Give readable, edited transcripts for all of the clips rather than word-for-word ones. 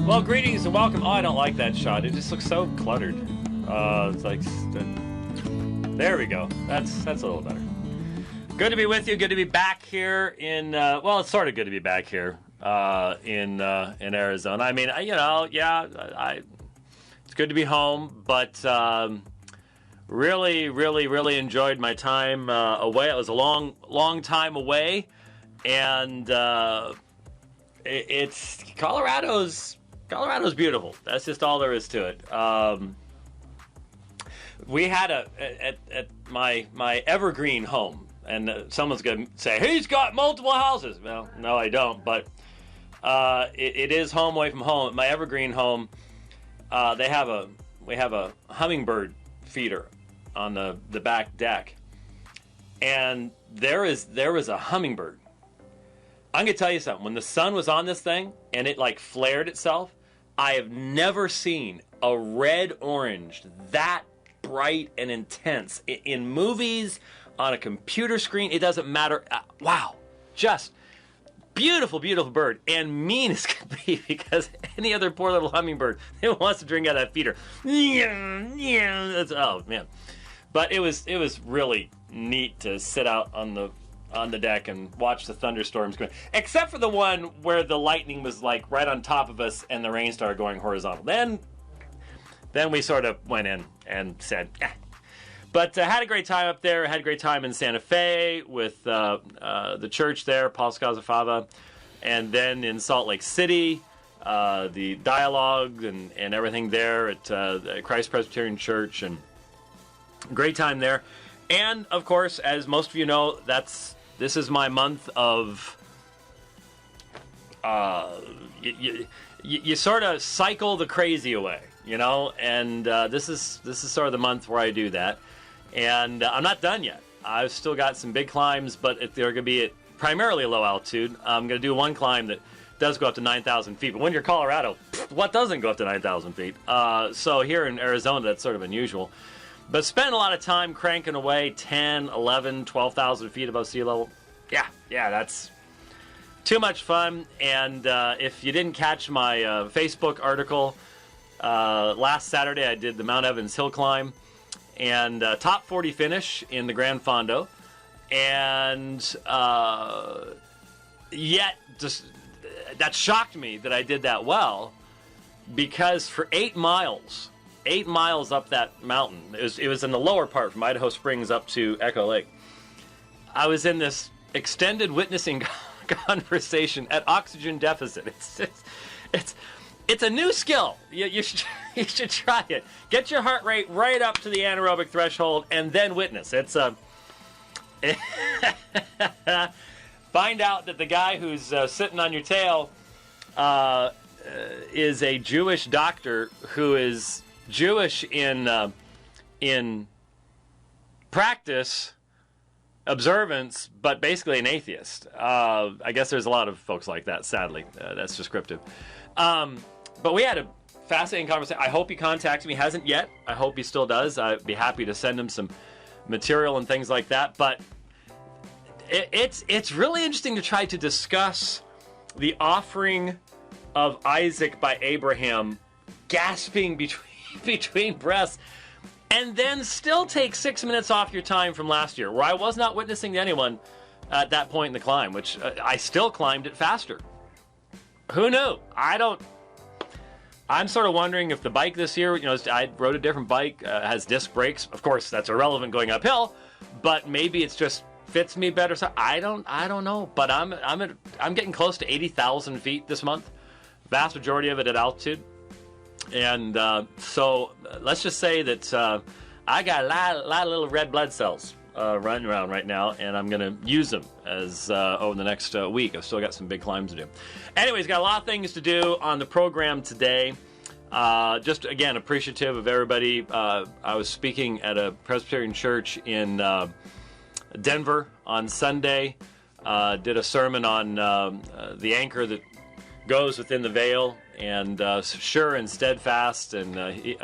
Well, greetings and welcome. Oh, I don't like that shot. It just looks so cluttered. It's like, there we go. That's a little better. Good to be with you. Good to be back here in. Well, it's sort of good to be back here in Arizona. I mean, it's good to be home, but really enjoyed my time away. It was a long time away, and it's Colorado's beautiful. That's just all there is to it. We had at my evergreen home, and someone's going to say, he's got multiple houses. Well, no, I don't, but it is home away from home. My evergreen home, we have a hummingbird feeder on the back deck, and there was a hummingbird. I'm going to tell you something. When the sun was on this thing and it like flared itself, I have never seen a red-orange that bright and intense. In movies, on a computer screen, it doesn't matter. Wow. Just beautiful, beautiful bird. And mean as can be, because any other poor little hummingbird that wants to drink out of that feeder. Oh, man. But it was really neat to sit out on the deck and watch the thunderstorms going, except for the one where the lightning was like right on top of us and the rain started going horizontal. Then we sort of went in and said, eh. But had a great time up there. Had a great time in Santa Fe with the church there, Paul Scazafava, and then in Salt Lake City, the dialogue and everything there at Christ Presbyterian Church, and great time there. And of course, as most of you know, this is my month of you sort of cycle the crazy away, you know, and this is sort of the month where I do that. And I'm not done yet. I've still got some big climbs, but they're going to be at primarily low altitude. I'm going to do one climb that does go up to 9,000 feet. But when you're Colorado, what doesn't go up to 9,000 feet? So here in Arizona, that's sort of unusual. But spend a lot of time cranking away 10, 11, 12,000 feet above sea level. Yeah, that's too much fun. And if you didn't catch my Facebook article, last Saturday I did the Mount Evans Hill Climb, and top 40 finish in the Grand Fondo. And yet, just that shocked me that I did that well, because for 8 miles up that mountain, it was in the lower part from Idaho Springs up to Echo Lake, I was in this extended witnessing conversation at oxygen deficit. It's a new skill. You should try it. Get your heart rate right up to the anaerobic threshold and then witness. It's find out that the guy who's sitting on your tail is a Jewish doctor who is Jewish in practice, observance, but basically an atheist. I guess there's a lot of folks like that, sadly. That's descriptive. But we had a fascinating conversation. I hope he contacted me. Hasn't yet. I hope he still does. I'd be happy to send him some material and things like that. But it's really interesting to try to discuss the offering of Isaac by Abraham, gasping between breaths, and then still take 6 minutes off your time from last year, where I was not witnessing to anyone at that point in the climb, which I still climbed it faster. Who knew? I'm sort of wondering if the bike this year, you know, I rode a different bike, has disc brakes. Of course, that's irrelevant going uphill, but maybe it's just fits me better. So I don't know, but I'm getting close to 80,000 feet this month. Vast majority of it at altitude. And so let's just say that I got a lot of little red blood cells running around right now, and I'm going to use them as over the next week. I've still got some big climbs to do. Anyways, got a lot of things to do on the program today. Just, again, appreciative of everybody. I was speaking at a Presbyterian church in Denver on Sunday. Did a sermon on the anchor that goes within the veil, and sure and steadfast, and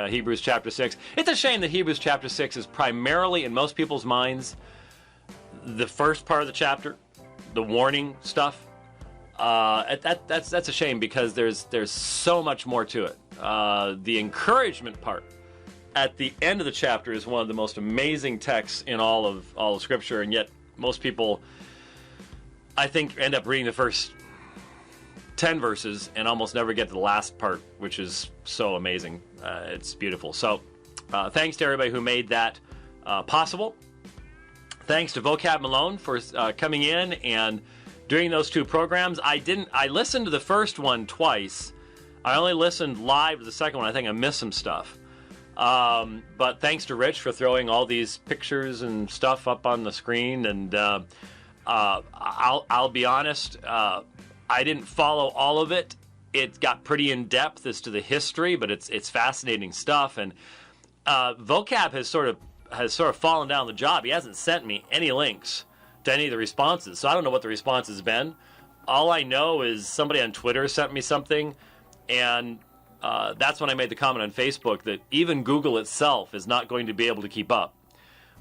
Hebrews chapter 6. It's a shame that Hebrews chapter 6 is primarily, in most people's minds, the first part of the chapter, the warning stuff. That's a shame because there's so much more to it. The encouragement part at the end of the chapter is one of the most amazing texts in all of Scripture, and yet most people, I think, end up reading the first 10 verses and almost never get to the last part, which is so amazing. It's beautiful. So thanks to everybody who made that possible. Thanks to Vocab Malone for coming in and doing those 2 programs. I listened to the first one twice. I only listened live to the second one. I think I missed some stuff. But thanks to Rich for throwing all these pictures and stuff up on the screen. And I'll be honest, I didn't follow all of it. It got pretty in depth as to the history, but it's fascinating stuff. And Vocab has sort of fallen down the job. He hasn't sent me any links to any of the responses, so I don't know what the response has been. All I know is somebody on Twitter sent me something, and that's when I made the comment on Facebook that even Google itself is not going to be able to keep up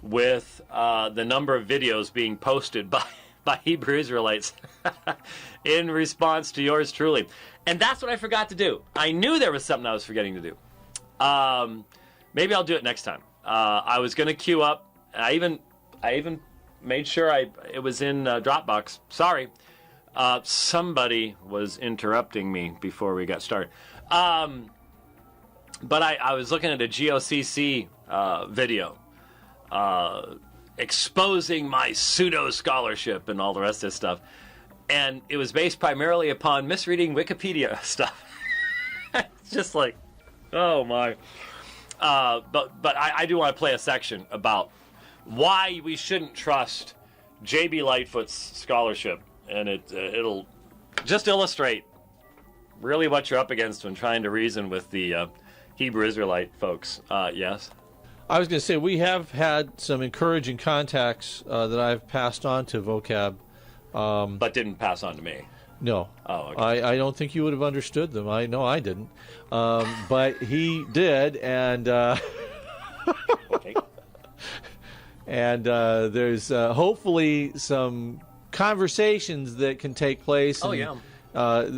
with the number of videos being posted by Hebrew Israelites in response to yours truly. And that's what I forgot to do. I knew there was something I was forgetting to do. Maybe I'll do it next time. I was going to queue up. I even made sure it was in Dropbox. Sorry. Somebody was interrupting me before we got started. But I was looking at a GOCC video exposing my pseudo-scholarship and all the rest of this stuff. And it was based primarily upon misreading Wikipedia stuff. It's just like, oh my. But I do want to play a section about why we shouldn't trust J.B. Lightfoot's scholarship. And it'll just illustrate really what you're up against when trying to reason with the Hebrew Israelite folks. Yes? I was going to say, we have had some encouraging contacts that I've passed on to Vocab. But didn't pass on to me. No. Oh, okay. I don't think you would have understood them. I know I didn't. But he did, and Okay. and there's hopefully some conversations that can take place. Oh, and, yeah.